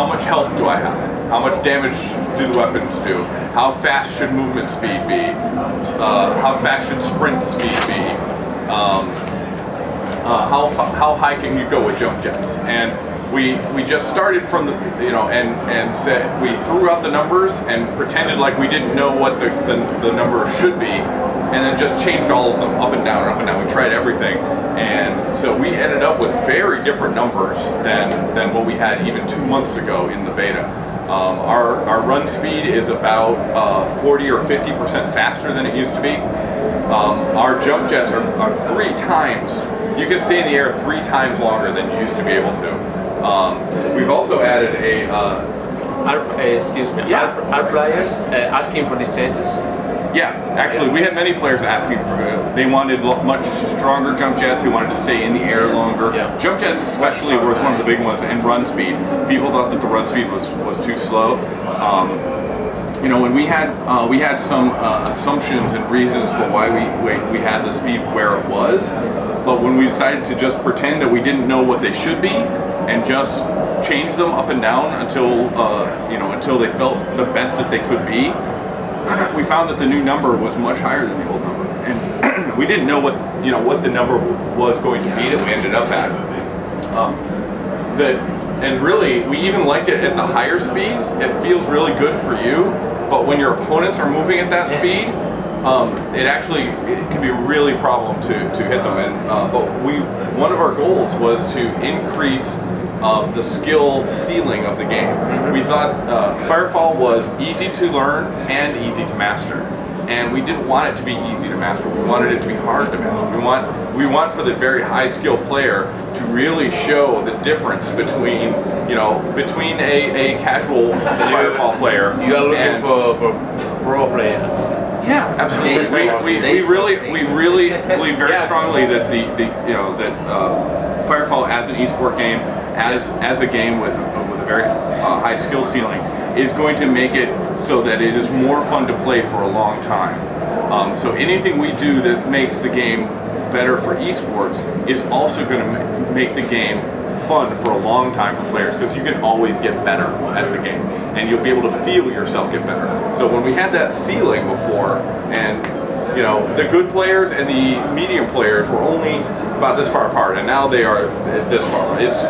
how much health do I have? How much damage do the weapons do? How fast should movement speed be? How fast should sprint speed be? How high can you go with jump jets? And we just started from the, and said, we threw out the numbers and pretended like we didn't know what the numbers should be, and then just changed all of them up and down and up and down. We tried everything, and so we ended up with very different numbers than what we had even 2 months ago in the beta. Our run speed is about 40 or 50% faster than it used to be. Our jump jets are 3 times. You can stay in the air 3 times longer than you used to be able to. We've also added excuse me. Yeah. Are players asking for these changes? Yeah, actually, we had many players asking for it. They wanted much stronger jump jets. They wanted to stay in the air longer. Yeah. Jump jets, especially, was one of the big ones, and run speed. People thought that the run speed was too slow. When we had some assumptions and reasons for why we had the speed where it was, but when we decided to just pretend that we didn't know what they should be and just change them up and down until they felt the best that they could be, we found that the new number was much higher than the old number, and we didn't know what the number was going to be that we ended up at. And really, we even liked it at the higher speeds. It feels really good for you, but when your opponents are moving at that speed, it can be a really problem to hit them. And but one of our goals was to increase the skill ceiling of the game. We thought Firefall was easy to learn and easy to master, and we didn't want it to be easy to master. We wanted it to be hard to master. We want for the very high skill player to really show the difference between a casual Firefall player. You are looking for pro players. Yeah, absolutely. We really believe very strongly that that Firefall as an esport game, as a game with a very high skill ceiling, is going to make it so that it is more fun to play for a long time. So anything we do that makes the game better for esports is also going to make the game fun for a long time for players, because you can always get better at the game and you'll be able to feel yourself get better. So when we had that ceiling before, and the good players and the medium players were only about this far apart, and now they are this far. It's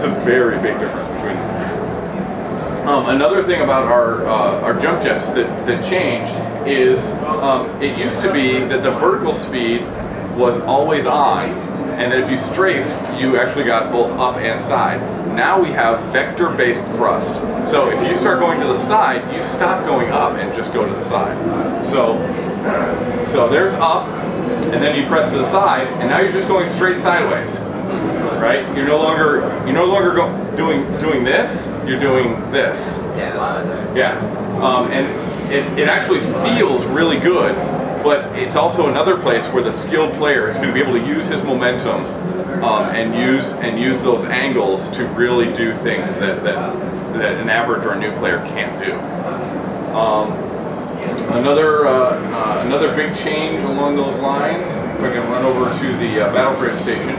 a very big difference between them. Another thing about our jump jets that changed is it used to be that the vertical speed was always on, and that if you strafed, you actually got both up and side. Now we have vector-based thrust. So if you start going to the side, you stop going up and just go to the side. So there's up, and then you press to the side, and now you're just going straight sideways, right? You're no longer doing this. You're doing this. Yeah. And it actually feels really good. But it's also another place where the skilled player is going to be able to use his momentum and use those angles to really do things that an average or a new player can't do. Another big change along those lines, if I can run over to the Battlefront station.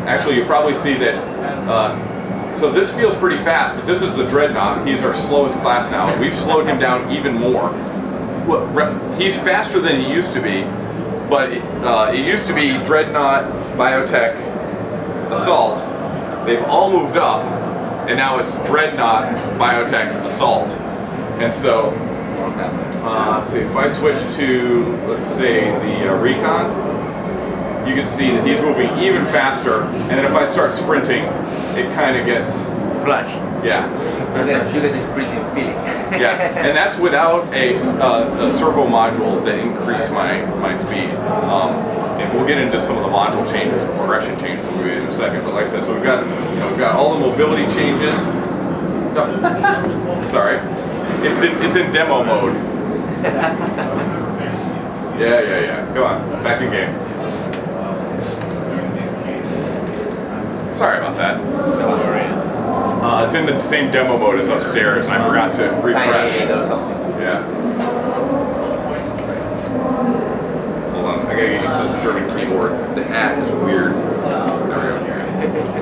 Actually, you probably see that. So this feels pretty fast, but this is the Dreadnought. He's our slowest class now. We've slowed him down even more. He's faster than he used to be, but it used to be Dreadnought, Biotech, Assault. They've all moved up, and now it's Dreadnought, Biotech, Assault. And so, let's see, if I switch to, let's say, the Recon, you can see that he's moving even faster, and then if I start sprinting, it kind of gets flash. Yeah. You get this sprinting feeling. Yeah, and that's without a servo modules that increase my speed. And we'll get into some of the module changes, progression changes in a second. But like I said, so we've got all the mobility changes. Sorry, it's in demo mode. Yeah. Come on, back in game. Sorry about that. Don't worry. It's in the same demo mode as upstairs, and I forgot to refresh. Yeah. Hold on, I gotta get used to this German keyboard. The at is weird. There we go.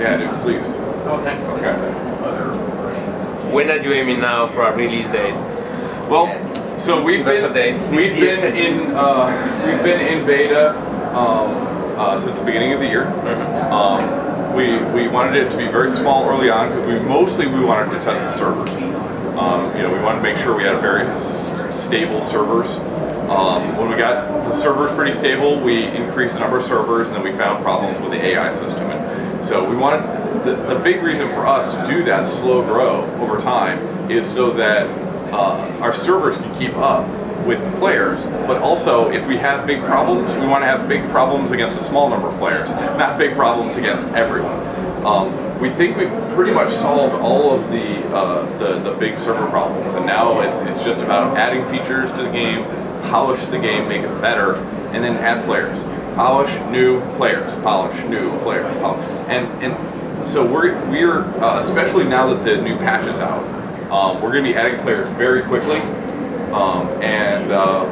Yeah, dude, please. Oh, thanks. Okay. When are you aiming now for a release date? Well, so we've been in beta since the beginning of the year. We wanted it to be very small early on because we wanted to test the servers. You know, we wanted to make sure we had very stable servers. When we got the servers pretty stable, we increased the number of servers, and then we found problems with the AI system. And so we wanted the big reason for us to do that slow grow over time is so that our servers can keep up with the players, but also if we have big problems, we want to have big problems against a small number of players, not big problems against everyone. We think we've pretty much solved all of the big server problems, and now it's just about adding features to the game, polish the game, make it better, and then add players. Polish new players, polish new players, polish. And so we're especially now that the new patch is out, we're going to be adding players very quickly.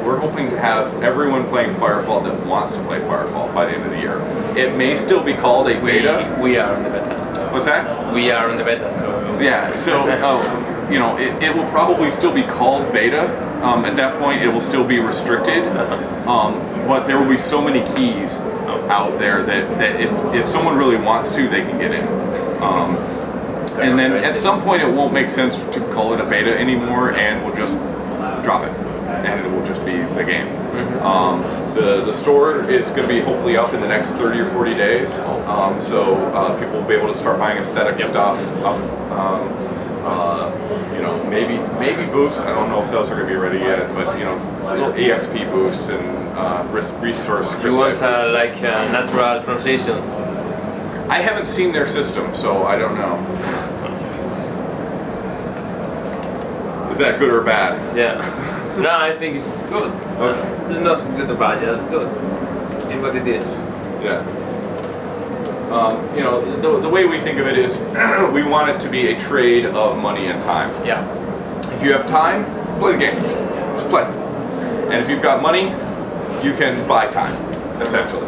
We're hoping to have everyone playing Firefall that wants to play Firefall by the end of the year. It may still be called a beta. We are in the beta. What's that? We are in the beta, so... Yeah, so, you know, it will probably still be called beta. At that point, it will still be restricted. But there will be so many keys out there that if someone really wants to, they can get in. And then at some point, it won't make sense to call it a beta anymore, and we'll just drop it, and it will just be the game. The store is going to be hopefully up in the next 30 or 40 days, so people will be able to start buying aesthetic stuff. You know, maybe boosts. I don't know if those are going to be ready yet, but you know, little EXP boosts and resource. You want like a natural transition? I haven't seen their system, so I don't know. Is that good or bad? Yeah. No, I think it's good. Okay. It's not good or bad, yeah, it's good. It's what it is. Yeah. You know, the way we think of it is we want it to be a trade of money and time. Yeah. If you have time, play the game. Just play. And if you've got money, you can buy time, essentially.